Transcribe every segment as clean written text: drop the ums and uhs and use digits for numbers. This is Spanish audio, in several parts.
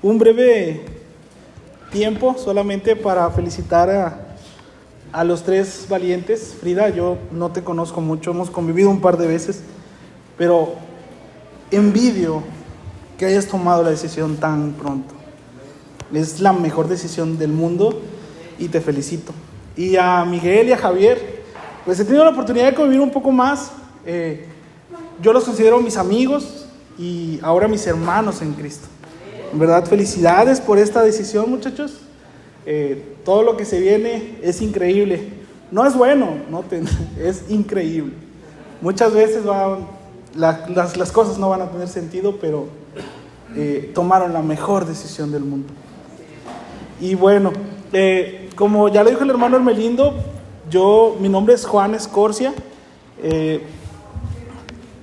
un breve tiempo solamente para felicitar a los tres valientes. Frida, yo no te conozco mucho, hemos convivido un par de veces, pero envidio que hayas tomado la decisión tan pronto. Es la mejor decisión del mundo y te felicito. Y a Miguel y a Javier, pues he tenido la oportunidad de convivir un poco más. Yo los considero mis amigos y ahora mis hermanos en Cristo. En verdad, felicidades por esta decisión, muchachos. Todo lo que se viene es increíble. No es bueno, es increíble. Muchas veces las cosas no van a tener sentido, pero tomaron la mejor decisión del mundo. Y bueno, como ya lo dijo el hermano Hermelindo, mi nombre es Juan Escorcia.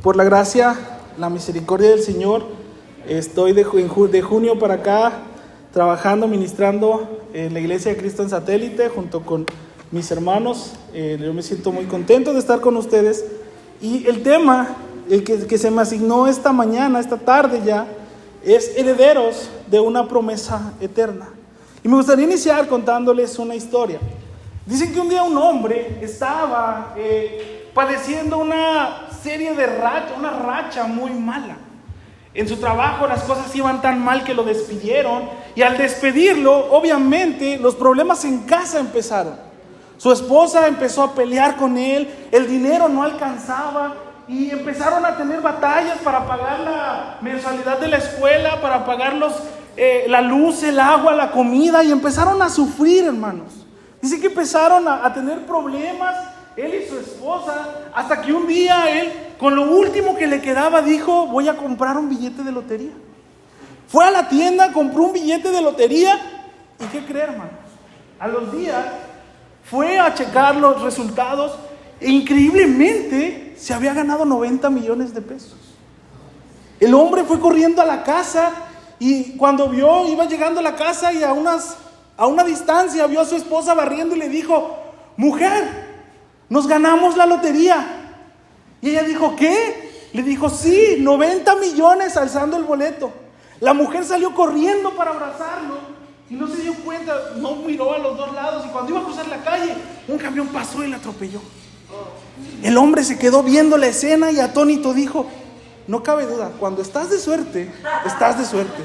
Por la gracia, la misericordia del Señor, estoy de junio para acá trabajando, ministrando en la Iglesia de Cristo en Satélite junto con mis hermanos. Yo me siento muy contento de estar con ustedes. Y el tema que se me asignó esta tarde ya, es herederos de una promesa eterna. Y me gustaría iniciar contándoles una historia. Dicen que un día un hombre estaba padeciendo una racha muy mala. En su trabajo las cosas iban tan mal que lo despidieron, y al despedirlo, obviamente, los problemas en casa empezaron. Su esposa empezó a pelear con él, el dinero no alcanzaba, y empezaron a tener batallas para pagar la mensualidad de la escuela, para pagar la luz, el agua, la comida, y empezaron a sufrir, hermanos. Dice que empezaron a tener problemas, él y su esposa, hasta que un día él, con lo último que le quedaba, dijo: voy a comprar un billete de lotería. Fue a la tienda, compró un billete de lotería, ¿y qué cree, hermanos? A los días fue a checar los resultados e increíblemente se había ganado 90 millones de pesos. El hombre fue corriendo a la casa, y cuando iba llegando a la casa, y a una distancia vio a su esposa barriendo y le dijo: mujer, nos ganamos la lotería. Y ella dijo: ¿qué? Le dijo: sí, 90 millones, alzando el boleto. La mujer salió corriendo para abrazarlo y no se dio cuenta, no miró a los dos lados, y cuando iba a cruzar la calle, un camión pasó y la atropelló. El hombre se quedó viendo la escena y atónito dijo: no cabe duda, cuando estás de suerte, estás de suerte.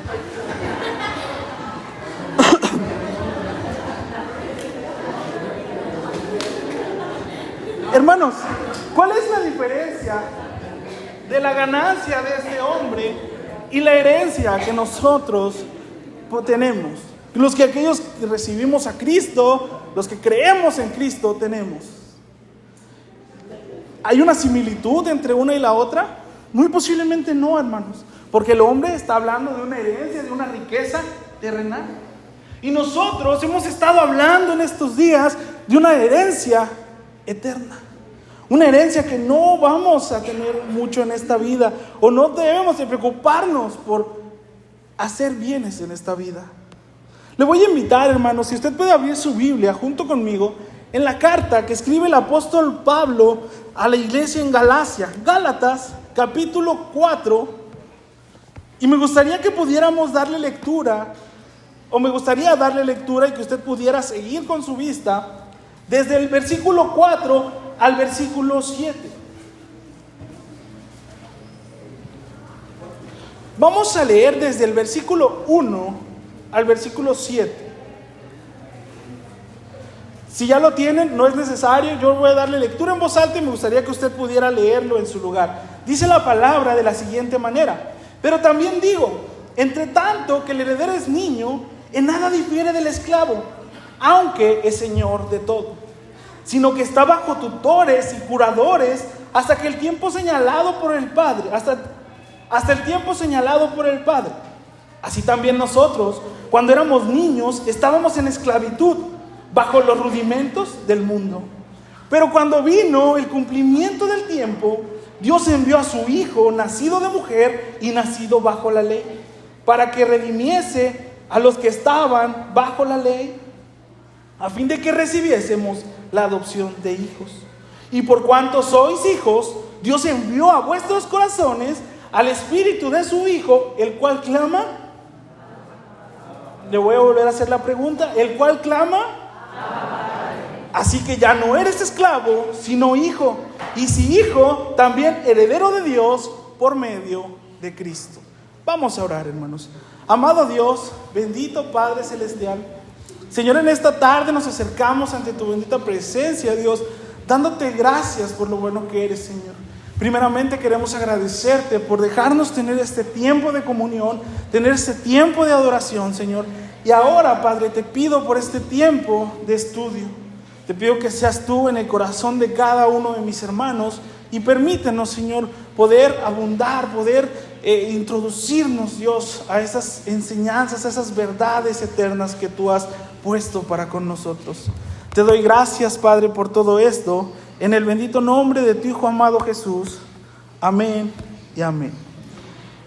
Hermanos, ¿cuál es la diferencia de la ganancia de este hombre y la herencia que nosotros tenemos? Aquellos que recibimos a Cristo, los que creemos en Cristo, tenemos. ¿Hay una similitud entre una y la otra? Muy posiblemente no, hermanos, porque el hombre está hablando de una herencia, de una riqueza terrenal. Y nosotros hemos estado hablando en estos días de una herencia eterna. Una herencia que no vamos a tener mucho en esta vida, o no debemos de preocuparnos por hacer bienes en esta vida. Le voy a invitar, hermanos, si usted puede abrir su Biblia junto conmigo en la carta que escribe el apóstol Pablo a la iglesia en Galacia, Gálatas capítulo 4, y me gustaría que pudiéramos darle lectura, o me gustaría darle lectura y que usted pudiera seguir con su vista desde el versículo 4 al versículo 7. Vamos a leer desde el versículo 1 al versículo 7. Si ya lo tienen, no es necesario, yo voy a darle lectura en voz alta y me gustaría que usted pudiera leerlo en su lugar. Dice la palabra de la siguiente manera: pero también digo, entre tanto que el heredero es niño, en nada difiere del esclavo, aunque es señor de todo, sino que está bajo tutores y curadores hasta que el tiempo señalado por el Padre, hasta el tiempo señalado por el Padre. Así también nosotros, cuando éramos niños, estábamos en esclavitud, bajo los rudimentos del mundo. Pero cuando vino el cumplimiento del tiempo, Dios envió a su Hijo, nacido de mujer y nacido bajo la ley, para que redimiese a los que estaban bajo la ley, a fin de que recibiésemos la adopción de hijos. Y por cuanto sois hijos, Dios envió a vuestros corazones al Espíritu de su Hijo, el cual clama: le voy a volver a hacer la pregunta, ¿el cual clama? Así que ya no eres esclavo, sino hijo. Y si hijo, también heredero de Dios por medio de Cristo. Vamos a orar, hermanos. Amado Dios, bendito Padre Celestial, Señor, en esta tarde nos acercamos ante tu bendita presencia, Dios, dándote gracias por lo bueno que eres, Señor. Primeramente queremos agradecerte por dejarnos tener este tiempo de comunión, tener este tiempo de adoración, Señor. Y ahora, Padre, te pido por este tiempo de estudio. Te pido que seas tú en el corazón de cada uno de mis hermanos y permítenos, Señor, poder abundar, poder introducirnos, Dios, a esas enseñanzas, a esas verdades eternas que tú has puesto para con nosotros. Te doy gracias, Padre, por todo esto, en el bendito nombre de tu Hijo amado Jesús. Amén y amén.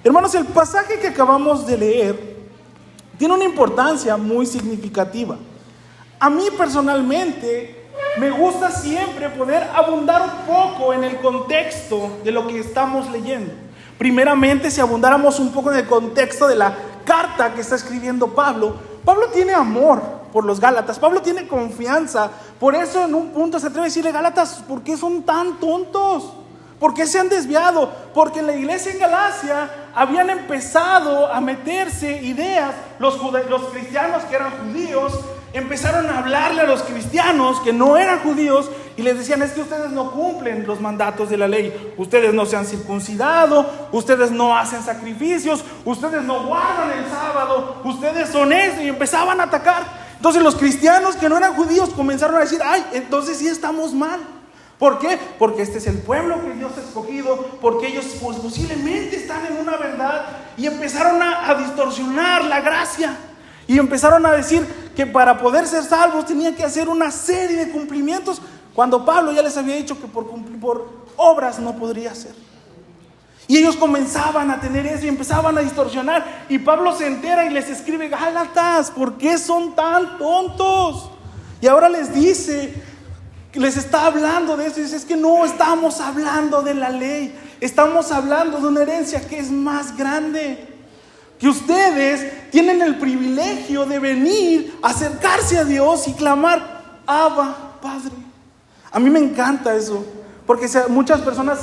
Hermanos, el pasaje que acabamos de leer tiene una importancia muy significativa. A mí personalmente me gusta siempre poder abundar un poco en el contexto de lo que estamos leyendo. Primeramente, si abundáramos un poco en el contexto de la carta que está escribiendo Pablo, Pablo tiene amor por los Gálatas, Pablo tiene confianza. Por eso en un punto se atreve a decirle: Gálatas, ¿por qué son tan tontos? ¿Por qué se han desviado? Porque en la iglesia en Galacia habían empezado a meterse ideas. Los cristianos que eran judíos empezaron a hablarle a los cristianos que no eran judíos y les decían: es que ustedes no cumplen los mandatos de la ley, ustedes no se han circuncidado, ustedes no hacen sacrificios, ustedes no guardan el sábado, ustedes son eso, y empezaban a atacar. Entonces los cristianos que no eran judíos comenzaron a decir: ay, entonces sí estamos mal. ¿Por qué? Porque este es el pueblo que Dios ha escogido, porque ellos pues, posiblemente están en una verdad, y empezaron a distorsionar la gracia. Y empezaron a decir que para poder ser salvos tenían que hacer una serie de cumplimientos, cuando Pablo ya les había dicho que por obras no podría ser. Y ellos comenzaban a tener eso y empezaban a distorsionar. Y Pablo se entera y les escribe: Gálatas, ¿por qué son tan tontos? Y ahora les dice, les está hablando de eso, y dice: es que no estamos hablando de la ley, estamos hablando de una herencia que es más grande. Que ustedes tienen el privilegio de venir, acercarse a Dios y clamar: Abba, Padre. A mí me encanta eso, porque muchas personas,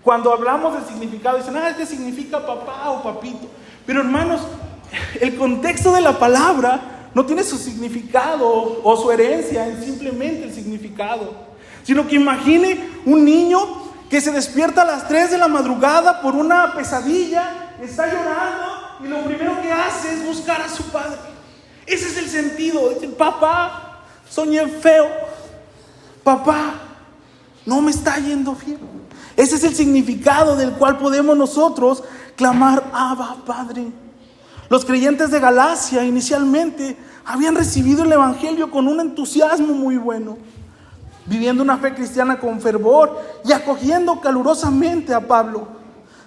cuando hablamos del significado, dicen: ¿qué significa papá o papito? Pero hermanos, el contexto de la palabra no tiene su significado o su herencia en simplemente el significado, sino que imagine un niño que se despierta a las 3 de la madrugada por una pesadilla. Está llorando y lo primero que hace es buscar a su padre. Ese es el sentido. Dice: papá, soñé feo. Papá, no me está yendo bien. Ese es el significado del cual podemos nosotros clamar: Abba, Padre. Los creyentes de Galacia inicialmente habían recibido el evangelio con un entusiasmo muy bueno, viviendo una fe cristiana con fervor y acogiendo calurosamente a Pablo.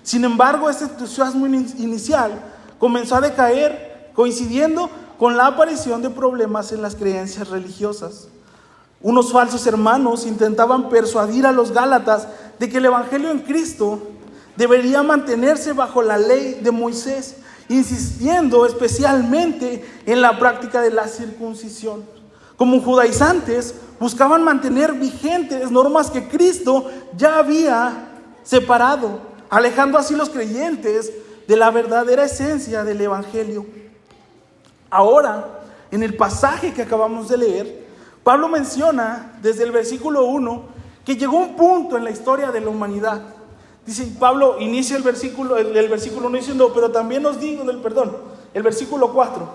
Sin embargo, ese entusiasmo inicial comenzó a decaer, coincidiendo con la aparición de problemas en las creencias religiosas. Unos falsos hermanos intentaban persuadir a los Gálatas de que el evangelio en Cristo debería mantenerse bajo la ley de Moisés, insistiendo especialmente en la práctica de la circuncisión. Como judaizantes, buscaban mantener vigentes normas que Cristo ya había separado, alejando así los creyentes de la verdadera esencia del evangelio. Ahora, en el pasaje que acabamos de leer, Pablo menciona desde el versículo 1 que llegó un punto en la historia de la humanidad. Dice Pablo, inicia el versículo 1 diciendo: pero también os digo el versículo 4.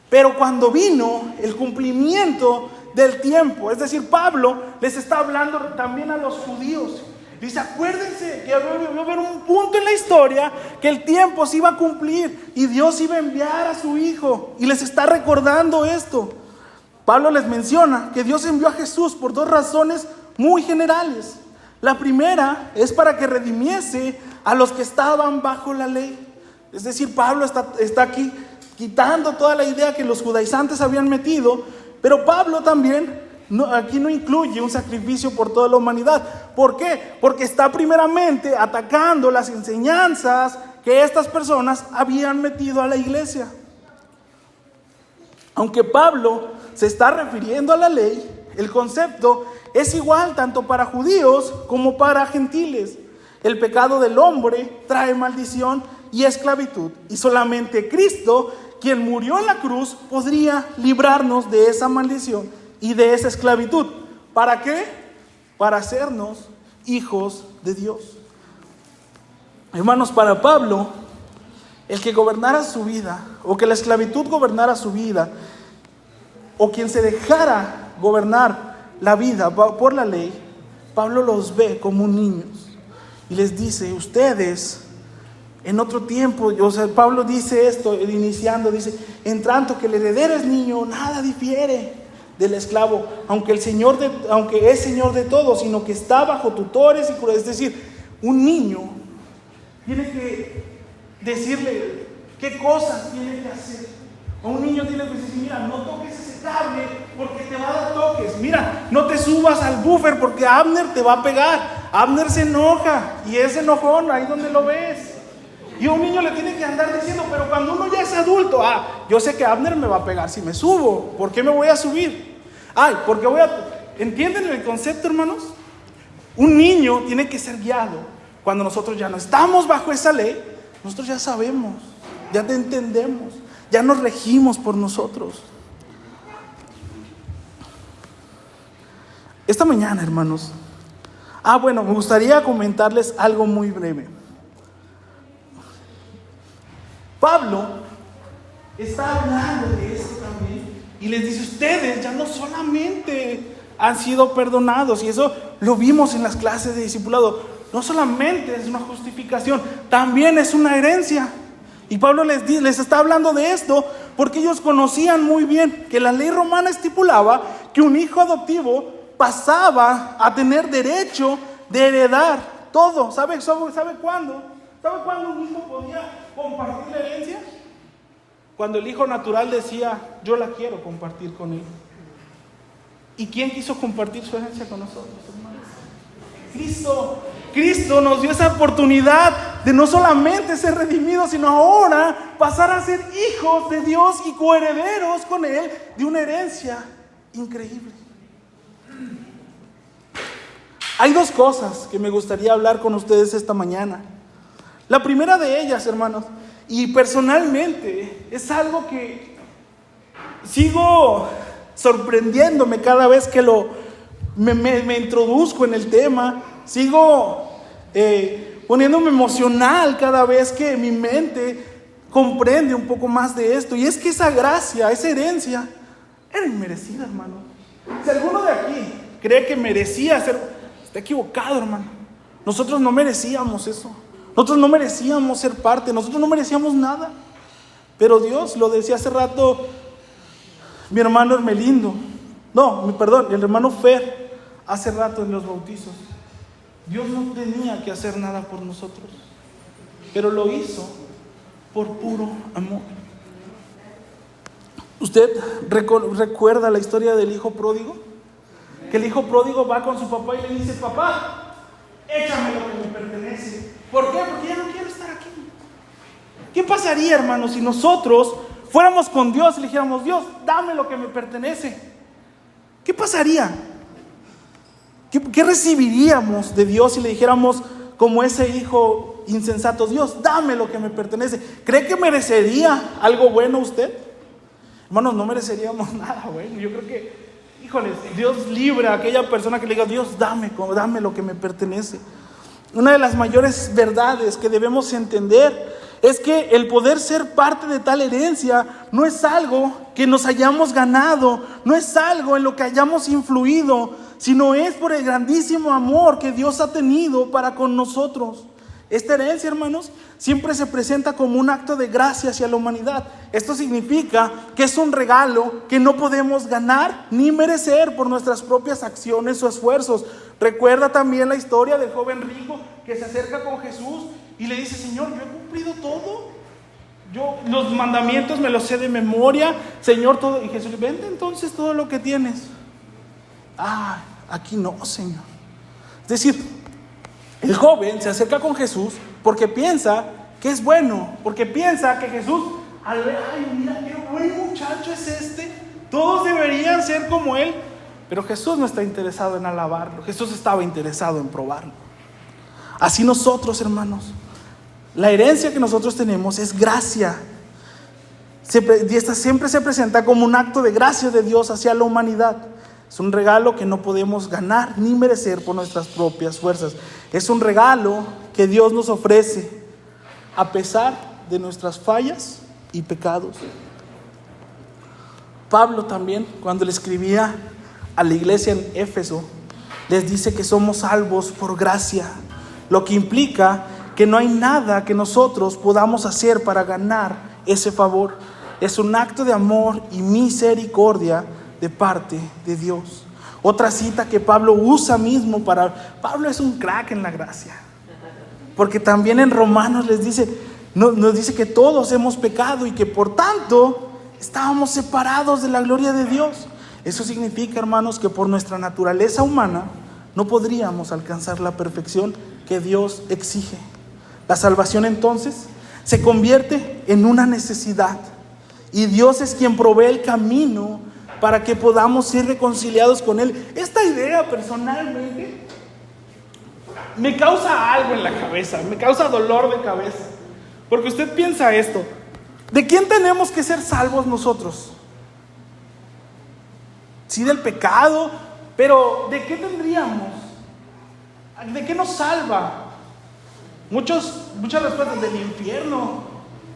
Pero cuando vino el cumplimiento del tiempo, es decir, Pablo les está hablando también a los judíos. Dice: acuérdense que va a haber un punto en la historia que el tiempo se iba a cumplir y Dios iba a enviar a su Hijo. Y les está recordando esto. Pablo les menciona que Dios envió a Jesús por 2 razones muy generales. La primera es para que redimiese a los que estaban bajo la ley. Es decir, Pablo está aquí quitando toda la idea que los judaizantes habían metido. Pero Pablo también aquí no incluye un sacrificio por toda la humanidad. ¿Por qué? Porque está primeramente atacando las enseñanzas que estas personas habían metido a la iglesia. Aunque Pablo se está refiriendo a la ley, el concepto es igual tanto para judíos como para gentiles. El pecado del hombre trae maldición y esclavitud, y solamente Cristo, quien murió en la cruz, podría librarnos de esa maldición y de esa esclavitud. ¿Para qué? Para hacernos hijos de Dios. Hermanos, para Pablo, el que gobernara su vida, o que la esclavitud gobernara su vida, o quien se dejara gobernar la vida por la ley, Pablo los ve como niños y les dice: ustedes en otro tiempo, Pablo dice esto iniciando, dice: en tanto que el heredero es niño, nada difiere del esclavo, aunque es señor de todos, sino que está bajo tutores y curas. Es decir, un niño tiene que decirle qué cosas tiene que hacer. O un niño tiene que decir: mira, no toques ese cable porque te va a dar toques. Mira, no te subas al buffer porque Abner te va a pegar. Abner se enoja y es enojón, ahí donde lo ves. Y a un niño le tiene que andar diciendo: pero cuando uno ya es adulto, yo sé que Abner me va a pegar si me subo. ¿Por qué me voy a subir? Porque ¿entienden el concepto, hermanos? Un niño tiene que ser guiado. Cuando nosotros ya no estamos bajo esa ley, nosotros ya sabemos, ya te entendemos, ya nos regimos por nosotros. Esta mañana, hermanos, me gustaría comentarles algo muy breve. Pablo está hablando de esto también y les dice: ustedes ya no solamente han sido perdonados, y eso lo vimos en las clases de discipulado, no solamente es una justificación, también es una herencia. Y Pablo les está hablando de esto porque ellos conocían muy bien que la ley romana estipulaba que un hijo adoptivo pasaba a tener derecho de heredar todo. ¿Sabe cuándo? ¿Sabe cuándo un hijo podía compartir la herencia? Cuando el hijo natural decía: yo la quiero compartir con él. ¿Y quién quiso compartir su herencia con nosotros, hermanos? Cristo nos dio esa oportunidad de no solamente ser redimidos, sino ahora pasar a ser hijos de Dios y coherederos con Él de una herencia increíble. Hay dos cosas que me gustaría hablar con ustedes esta mañana. La primera de ellas, hermanos, y personalmente es algo que sigo sorprendiéndome cada vez que me introduzco en el tema. Sigo poniéndome emocional cada vez que mi mente comprende un poco más de esto. Y es que esa gracia, esa herencia, era inmerecida, hermano. Si alguno de aquí cree que merecía está equivocado, hermano. Nosotros no merecíamos eso. Nosotros no merecíamos ser parte. Nosotros no merecíamos nada. Pero Dios, lo decía hace rato mi hermano Hermelindo. El hermano Fer, hace rato en los bautizos. Dios no tenía que hacer nada por nosotros, pero lo hizo por puro amor. ¿Usted recuerda la historia del hijo pródigo? Que el hijo pródigo va con su papá y le dice: papá, échame lo que me pertenece. ¿Por qué? Porque ya no quiero estar aquí. ¿Qué pasaría, hermanos, si nosotros fuéramos con Dios y le dijéramos: Dios, dame lo que me pertenece? ¿Qué pasaría? ¿Qué recibiríamos de Dios si le dijéramos como ese hijo insensato: Dios, dame lo que me pertenece? ¿Cree que merecería algo bueno usted? Hermanos, no mereceríamos nada bueno. Yo creo que, Dios libre a aquella persona que le diga: Dios, dame lo que me pertenece. Una de las mayores verdades que debemos entender es que el poder ser parte de tal herencia no es algo que nos hayamos ganado, no es algo en lo que hayamos influido, sino es por el grandísimo amor que Dios ha tenido para con nosotros. Esta herencia, hermanos, siempre se presenta como un acto de gracia hacia la humanidad. Esto significa que es un regalo que no podemos ganar ni merecer por nuestras propias acciones o esfuerzos. Recuerda también la historia del joven rico que se acerca con Jesús y le dice: Señor, yo he cumplido todo. Los mandamientos me los sé de memoria, Señor, todo. Y Jesús le dice: vende entonces todo lo que tienes. Aquí no, Señor. Es decir, el joven se acerca con Jesús porque piensa que es bueno, porque piensa que Jesús al ver, ay, mira qué buen muchacho es este, todos deberían ser como él. Pero Jesús no está interesado en alabarlo, Jesús estaba interesado en probarlo. Así nosotros, hermanos, la herencia que nosotros tenemos es gracia. Y esta siempre se presenta como un acto de gracia de Dios hacia la humanidad. Es un regalo que no podemos ganar ni merecer por nuestras propias fuerzas. Es un regalo que Dios nos ofrece a pesar de nuestras fallas y pecados. Pablo también, cuando le escribía a la iglesia en Éfeso, les dice que somos salvos por gracia, lo que implica que no hay nada que nosotros podamos hacer para ganar ese favor. Es un acto de amor y misericordia de parte de Dios. Otra cita que Pablo usa mismo Pablo es un crack en la gracia, porque también en Romanos nos dice que todos hemos pecado y que por tanto estábamos separados de la gloria de Dios. Eso significa, hermanos, que por nuestra naturaleza humana no podríamos alcanzar la perfección que Dios exige. La salvación entonces se convierte en una necesidad y Dios es quien provee el camino para que podamos ser reconciliados con Él. Esta idea personalmente me causa algo en la cabeza, me causa dolor de cabeza, porque usted piensa esto: ¿de quién tenemos que ser salvos nosotros? Sí, del pecado, pero ¿de qué tendríamos? ¿De qué nos salva? Muchas respuestas: del infierno,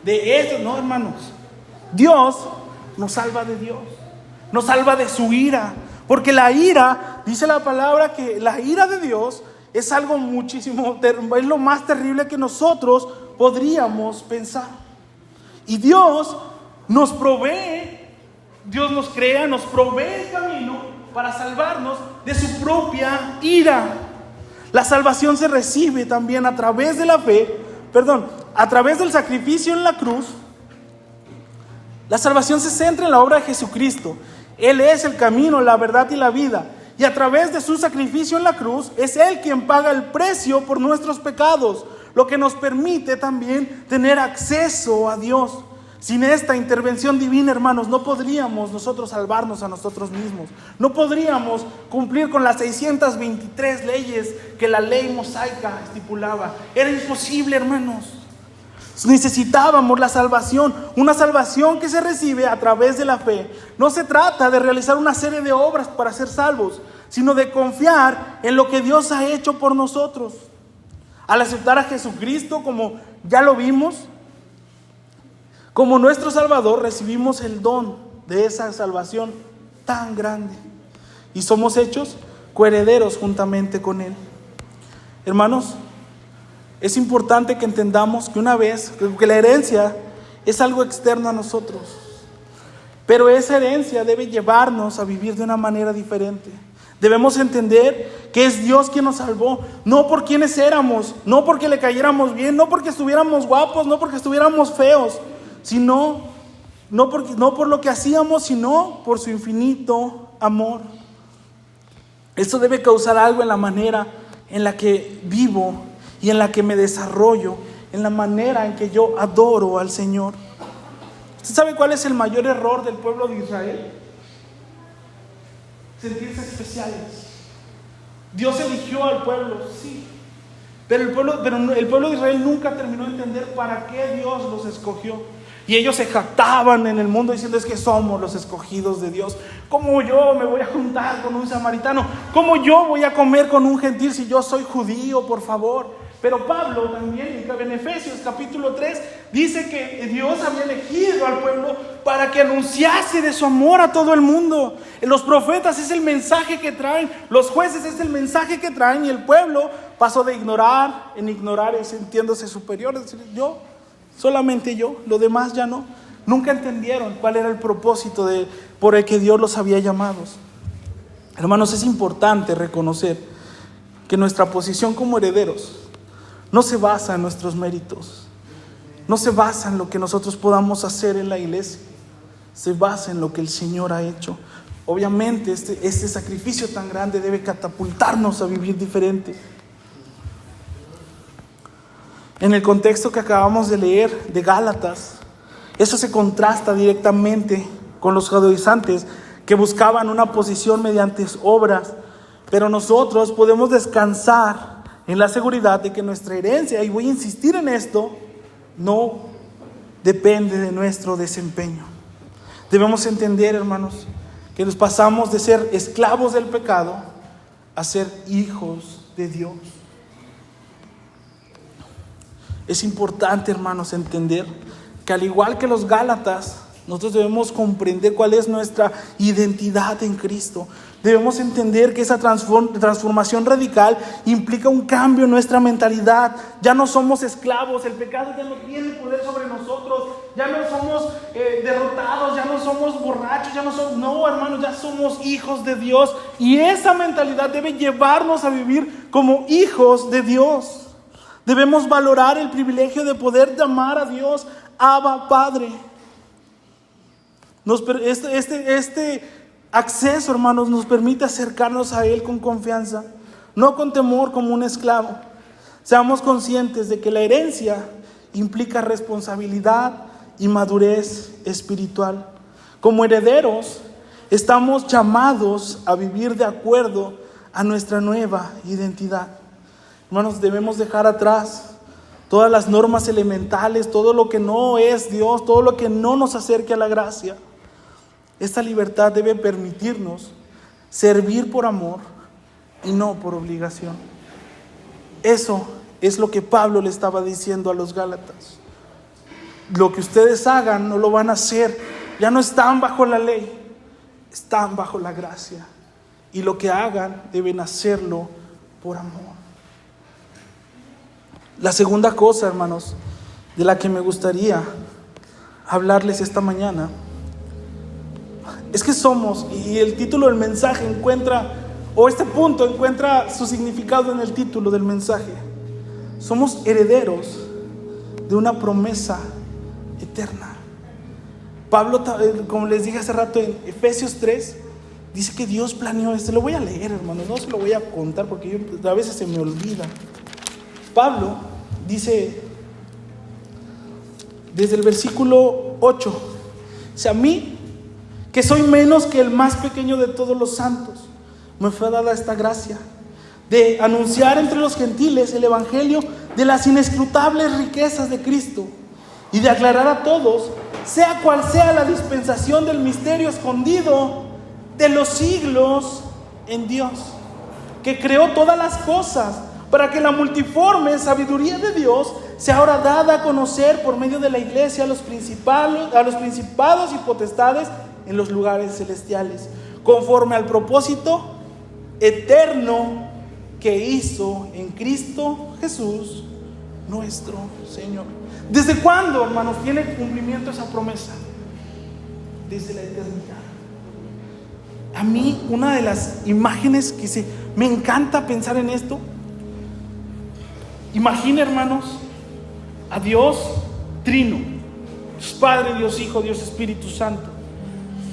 de esto. No, hermanos, Dios nos salva de Dios, nos salva de su ira, porque la ira, dice la palabra que la ira de Dios es algo muchísimo, es lo más terrible que nosotros podríamos pensar. Y Dios nos provee, Dios nos crea, nos provee el camino para salvarnos de su propia ira. La salvación se recibe también a través de la fe, a través del sacrificio en la cruz. La salvación se centra en la obra de Jesucristo. Él es el camino, la verdad y la vida. Y a través de su sacrificio en la cruz, es Él quien paga el precio por nuestros pecados, lo que nos permite también tener acceso a Dios. Sin esta intervención divina, hermanos, no podríamos nosotros salvarnos a nosotros mismos. No podríamos cumplir con las 623 leyes que la ley mosaica estipulaba. Era imposible, hermanos. Necesitábamos la salvación, una salvación que se recibe a través de la fe. No se trata de realizar una serie de obras para ser salvos, sino de confiar en lo que Dios ha hecho por nosotros. Al aceptar a Jesucristo, como ya lo vimos, como nuestro Salvador, recibimos el don de esa salvación tan grande y somos hechos coherederos juntamente con Él. Hermanos, es importante que entendamos que que la herencia es algo externo a nosotros, pero esa herencia debe llevarnos a vivir de una manera diferente. Debemos entender que es Dios quien nos salvó, no por quienes éramos, no porque le cayéramos bien, no porque estuviéramos guapos, no porque estuviéramos feos, sino no por lo que hacíamos, sino por su infinito amor. Esto debe causar algo en la manera en la que vivo y en la que me desarrollo, en la manera en que yo adoro al Señor. ¿Usted sabe cuál es el mayor error del pueblo de Israel? Sentirse especiales. Dios eligió al pueblo, sí, pero el pueblo de Israel nunca terminó de entender para qué Dios los escogió. Y ellos se jactaban en el mundo diciendo: es que somos los escogidos de Dios. ¿Cómo yo me voy a juntar con un samaritano? ¿Cómo yo voy a comer con un gentil si yo soy judío, por favor? Pero Pablo también en Efesios capítulo 3 dice que Dios había elegido al pueblo para que anunciase de su amor a todo el mundo. Los profetas es el mensaje que traen, los jueces es el mensaje que traen, y el pueblo pasó de ignorar en ignorar y sintiéndose superior, es decir, solamente yo, lo demás ya no. Nunca entendieron cuál era el propósito por el que Dios los había llamado. Hermanos, es importante reconocer que nuestra posición como herederos no se basa en nuestros méritos, no se basa en lo que nosotros podamos hacer en la iglesia, se basa en lo que el Señor ha hecho. Obviamente este sacrificio tan grande debe catapultarnos a vivir diferente. En el contexto que acabamos de leer de Gálatas, Eso se contrasta directamente con los judaizantes que buscaban una posición mediante obras. Pero nosotros podemos descansar en la seguridad de que nuestra herencia, y voy a insistir en esto, no depende de nuestro desempeño. Debemos entender, hermanos, que nos pasamos de ser esclavos del pecado a ser hijos de Dios. Es importante, hermanos, entender que al igual que los Gálatas, nosotros debemos comprender cuál es nuestra identidad en Cristo. Debemos entender que esa transformación radical implica un cambio en nuestra mentalidad. Ya no somos esclavos, el pecado ya no tiene poder sobre nosotros, ya no somos derrotados, ya no somos borrachos, no, hermanos, ya somos hijos de Dios. Y esa mentalidad debe llevarnos a vivir como hijos de Dios. Debemos valorar el privilegio de poder llamar a Dios Abba, Padre. Este acceso, hermanos, nos permite acercarnos a Él con confianza, no con temor como un esclavo. Seamos conscientes de que la herencia implica responsabilidad y madurez espiritual. Como herederos, estamos llamados a vivir de acuerdo a nuestra nueva identidad. Hermanos, debemos dejar atrás todas las normas elementales, todo lo que no es Dios, todo lo que no nos acerque a la gracia. Esta libertad debe permitirnos servir por amor y no por obligación. Eso es lo que Pablo le estaba diciendo a los Gálatas. Lo que ustedes hagan no lo van a hacer. Ya no están bajo la ley, están bajo la gracia. Y lo que hagan deben hacerlo por amor. La segunda cosa, hermanos, de la que me gustaría hablarles esta mañana, es que somos, y el título del mensaje este punto encuentra su significado en el título del mensaje. Somos herederos de una promesa eterna. Pablo, como les dije hace rato en Efesios 3, dice que Dios planeó esto. Lo voy a leer, hermano, no se lo voy a contar porque a veces se me olvida. Pablo dice, desde el versículo 8, dice: a mí, que soy menos que el más pequeño de todos los santos, me fue dada esta gracia de anunciar entre los gentiles el evangelio de las inescrutables riquezas de Cristo y de aclarar a todos, sea cual sea la dispensación del misterio escondido de los siglos en Dios, que creó todas las cosas, para que la multiforme sabiduría de Dios sea ahora dada a conocer por medio de la iglesia a los principados y potestades en los lugares celestiales, conforme al propósito eterno que hizo en Cristo Jesús nuestro Señor. ¿Desde cuándo, hermanos, tiene cumplimiento esa promesa? Desde la eternidad. A mí, una de las imágenes que me encanta pensar en esto. Imagina, hermanos, a Dios Trino, Dios Padre, Dios Hijo, Dios Espíritu Santo,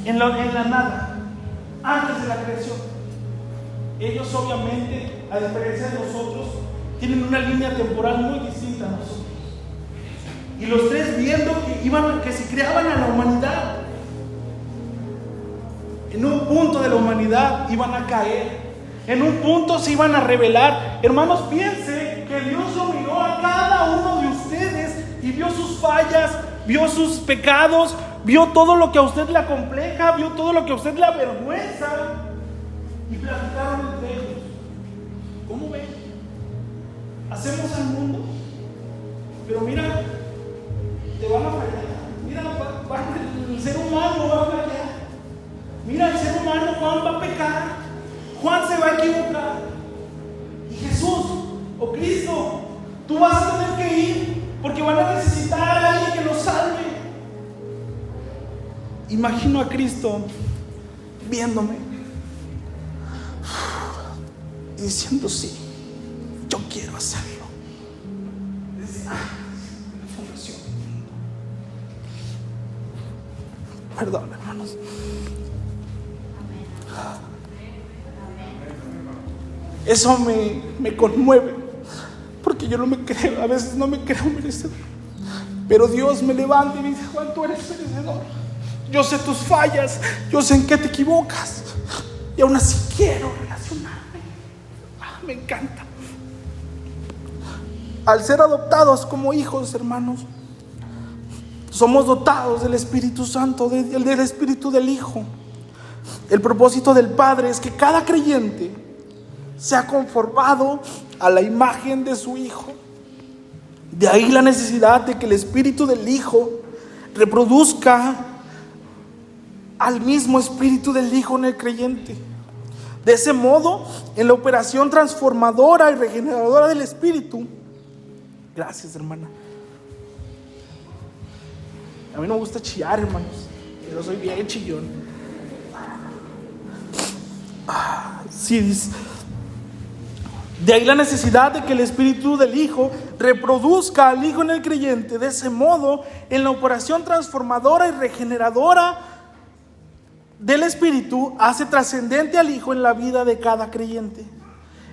en la nada, antes de la creación. Ellos, obviamente, a diferencia de nosotros, tienen una línea temporal muy distinta a nosotros. Y los tres, viendo que se creaban a la humanidad, en un punto de la humanidad iban a caer, en un punto se iban a rebelar. Hermanos, piense que Dios lo miró a cada uno de ustedes y vio sus fallas, vio sus pecados, vio todo lo que a usted le acompleja, vio todo lo que a usted le avergüenza, y platicaron entre ellos. ¿Cómo ven? Hacemos al mundo, pero mira, te van a fallar. Mira, el ser humano va a fallar. Mira, el ser humano, Juan va a pecar, Juan se va a equivocar. Y Jesús o Cristo, tú vas a tener que ir porque van a necesitar a alguien que los salve. Imagino a Cristo viéndome y diciendo: sí, yo quiero hacerlo. Desde la fundación. Perdón, hermanos. Eso me conmueve, porque yo no me creo, a veces no me creo merecedor. Pero Dios me levanta y me dice: Juan, tú eres merecedor. Yo sé tus fallas, yo sé en qué te equivocas, y aún así quiero relacionarme. Me encanta. Al ser adoptados como hijos, hermanos, somos dotados del Espíritu Santo, del Espíritu del Hijo. El propósito del Padre es que cada creyente sea conformado a la imagen de su Hijo. De ahí la necesidad de que el Espíritu del Hijo reproduzca al mismo Espíritu del Hijo en el creyente. De ese modo, en la operación transformadora y regeneradora del Espíritu. Gracias, hermana. A mí no me gusta chillar, hermanos, pero soy bien chillón. Sí, de ahí la necesidad de que el Espíritu del Hijo reproduzca al Hijo en el creyente. De ese modo, en la operación transformadora y regeneradora del Espíritu, hace trascendente al Hijo en la vida de cada creyente.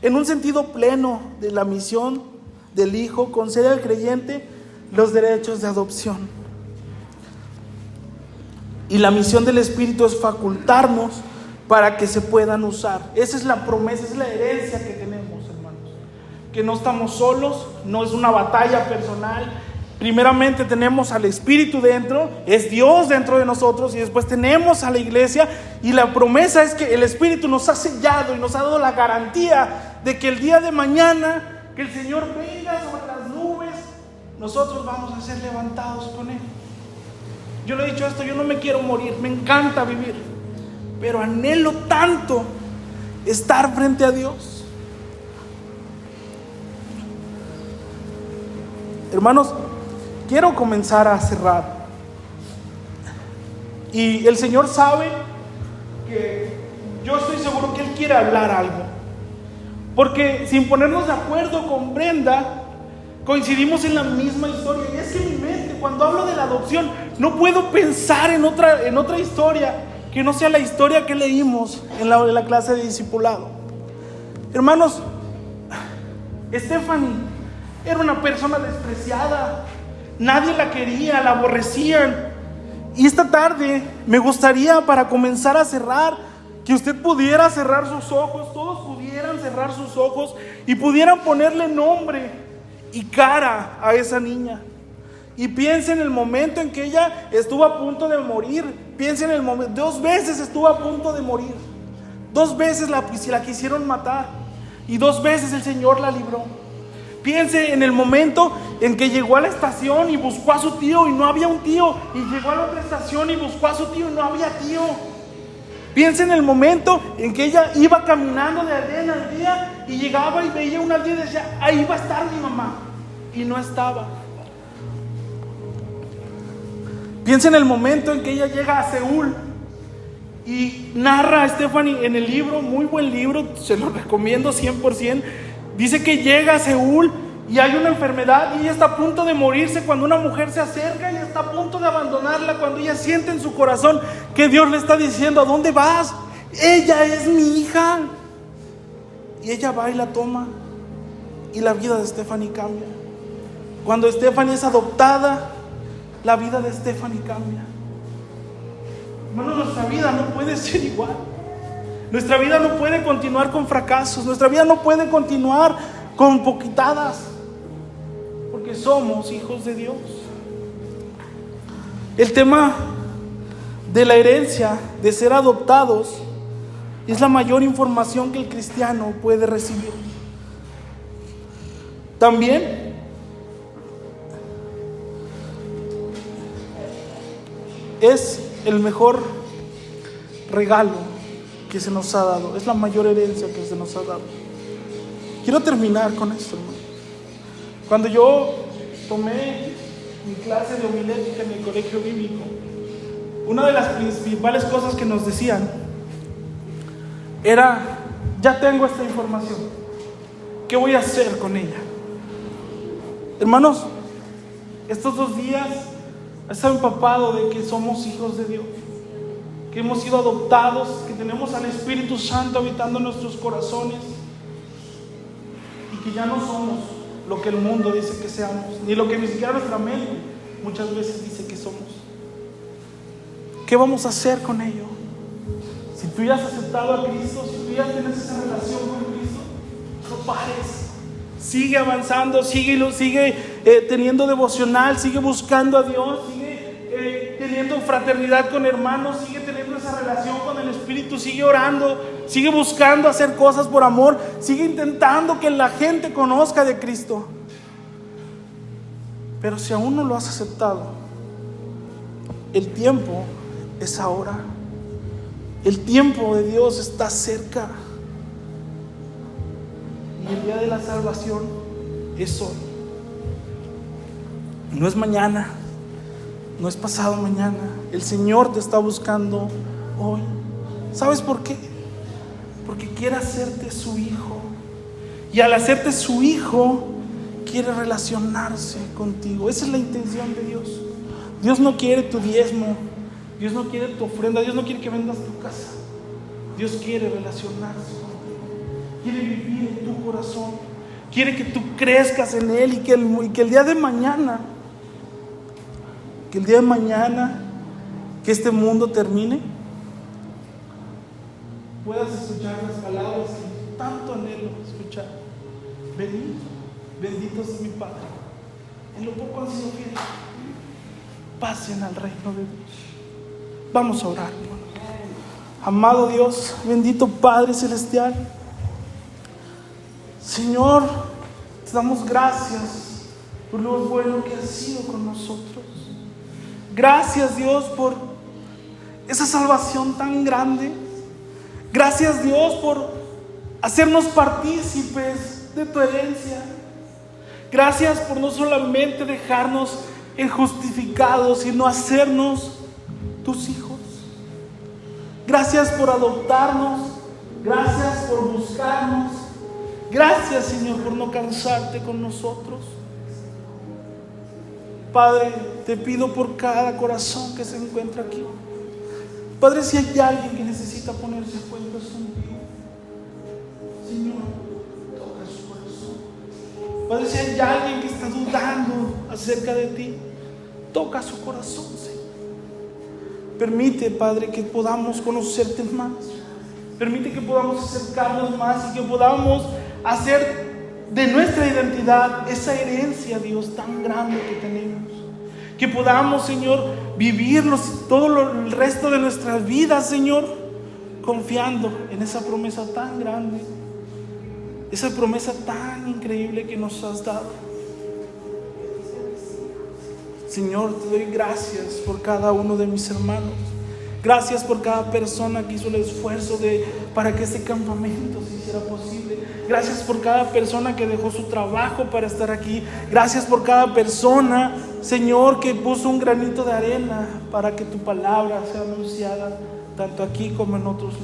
En un sentido pleno de la misión del Hijo, concede al creyente los derechos de adopción. Y la misión del Espíritu es facultarnos para que se puedan usar. Esa es la promesa, esa es la herencia que tenemos, hermanos. Que no estamos solos, no es una batalla personal. Primeramente tenemos al Espíritu dentro, es Dios dentro de nosotros, y después tenemos a la iglesia, y la promesa es que el Espíritu nos ha sellado y nos ha dado la garantía de que el día de mañana, que el Señor venga sobre las nubes, nosotros vamos a ser levantados con Él. Yo le he dicho esto, yo no me quiero morir, me encanta vivir, pero anhelo tanto estar frente a Dios. Hermanos, quiero comenzar a cerrar. Y el Señor sabe que yo estoy seguro que Él quiere hablar algo. Porque sin ponernos de acuerdo con Brenda, coincidimos en la misma historia. Y es que mi mente, cuando hablo de la adopción, no puedo pensar en otra historia que no sea la historia que leímos en la clase de discipulado. Hermanos, Stephanie era una persona despreciada. Nadie la quería, la aborrecían. Y esta tarde me gustaría, para comenzar a cerrar, que usted pudiera cerrar sus ojos, todos pudieran cerrar sus ojos y pudieran ponerle nombre y cara a esa niña. Y piense en el momento en que ella estuvo a punto de morir. Piense en el momento, 2 veces estuvo a punto de morir. 2 veces la quisieron matar y 2 veces el Señor la libró. Piense en el momento en que llegó a la estación y buscó a su tío y no había un tío, y llegó a la otra estación y buscó a su tío y no había tío. Piense en el momento en que ella iba caminando de aldea en aldea y llegaba y veía una aldea y decía: ahí va a estar mi mamá, y no estaba. Piensa en el momento en que ella llega a Seúl y narra a Stephanie en el libro, muy buen libro, se lo recomiendo 100%. Dice que llega a Seúl y hay una enfermedad y ella está a punto de morirse cuando una mujer se acerca y está a punto de abandonarla, cuando ella siente en su corazón que Dios le está diciendo: ¿a dónde vas? Ella es mi hija. Y ella va y la toma, y la vida de Stephanie cambia. Cuando Stephanie es adoptada, la vida de Stephanie cambia. Hermanos, nuestra vida no puede ser igual. Nuestra vida no puede continuar con fracasos. Nuestra vida no puede continuar con poquitadas, porque somos hijos de Dios. El tema de la herencia, de ser adoptados, es la mayor información que el cristiano puede recibir. También es el mejor regalo que se nos ha dado, es la mayor herencia que se nos ha dado. Quiero terminar con esto, hermano. Cuando yo tomé mi clase de homilética en el colegio bíblico, una de las principales cosas que nos decían era: ya tengo esta información, ¿qué voy a hacer con ella? Hermanos, estos 2 días he estado empapado de que somos hijos de Dios, que hemos sido adoptados, que tenemos al Espíritu Santo habitando en nuestros corazones, y que ya no somos lo que el mundo dice que seamos, ni lo que ni siquiera nuestra mente muchas veces dice que somos. ¿qué vamos a hacer con ello? Si tú ya has aceptado a Cristo, si tú ya tienes esa relación con Cristo, no pares. Sigue avanzando, sigue teniendo devocional, sigue buscando a Dios, sigue teniendo fraternidad con hermanos, sigue teniendo esa relación con el Espíritu, sigue orando, sigue buscando hacer cosas por amor, sigue intentando que la gente conozca de Cristo. Pero si aún no lo has aceptado, el tiempo es ahora. El tiempo de Dios está cerca. Y el día de la salvación es hoy. No es mañana, no es pasado mañana. El Señor te está buscando hoy. ¿Sabes por qué? Porque quiere hacerte su hijo. Y al hacerte su hijo, quiere relacionarse contigo. Esa es la intención de Dios. Dios no quiere tu diezmo, Dios no quiere tu ofrenda, Dios no quiere que vendas tu casa. Dios quiere relacionarse contigo, quiere vivir en tu corazón, quiere que tú crezcas en Él y que el día de mañana, que este mundo termine, puedas escuchar las palabras que tanto anhelo escuchar. Bendito es mi Padre, en lo poco han sido fieles, pasen al reino de Dios. Vamos a orar, hermano. Amado Dios, bendito Padre Celestial, Señor, te damos gracias por lo bueno que has sido con nosotros. Gracias, Dios, por esa salvación tan grande. Gracias, Dios, por hacernos partícipes de tu herencia. Gracias por no solamente dejarnos justificados, sino hacernos tus hijos. Gracias por adoptarnos. Gracias por buscarnos. Gracias, Señor, por no cansarte con nosotros. Padre, te pido por cada corazón que se encuentra aquí. Padre, si hay alguien que necesita ponerse a cuentas contigo, Señor, toca su corazón. Padre, si hay alguien que está dudando acerca de ti, toca su corazón, Señor. Permite, Padre, que podamos conocerte más. Permite que podamos acercarnos más y que podamos hacer de nuestra identidad esa herencia, Dios, tan grande que tenemos. Que podamos, Señor, vivirlos todo el resto de nuestras vidas, Señor, confiando en esa promesa tan grande, esa promesa tan increíble que nos has dado. Señor, te doy gracias por cada uno de mis hermanos. Gracias por cada persona que hizo el esfuerzo para que este campamento se hiciera posible. Gracias por cada persona que dejó su trabajo para estar aquí. Gracias por cada persona, Señor, que puso un granito de arena para que tu palabra sea anunciada tanto aquí como en otros lados.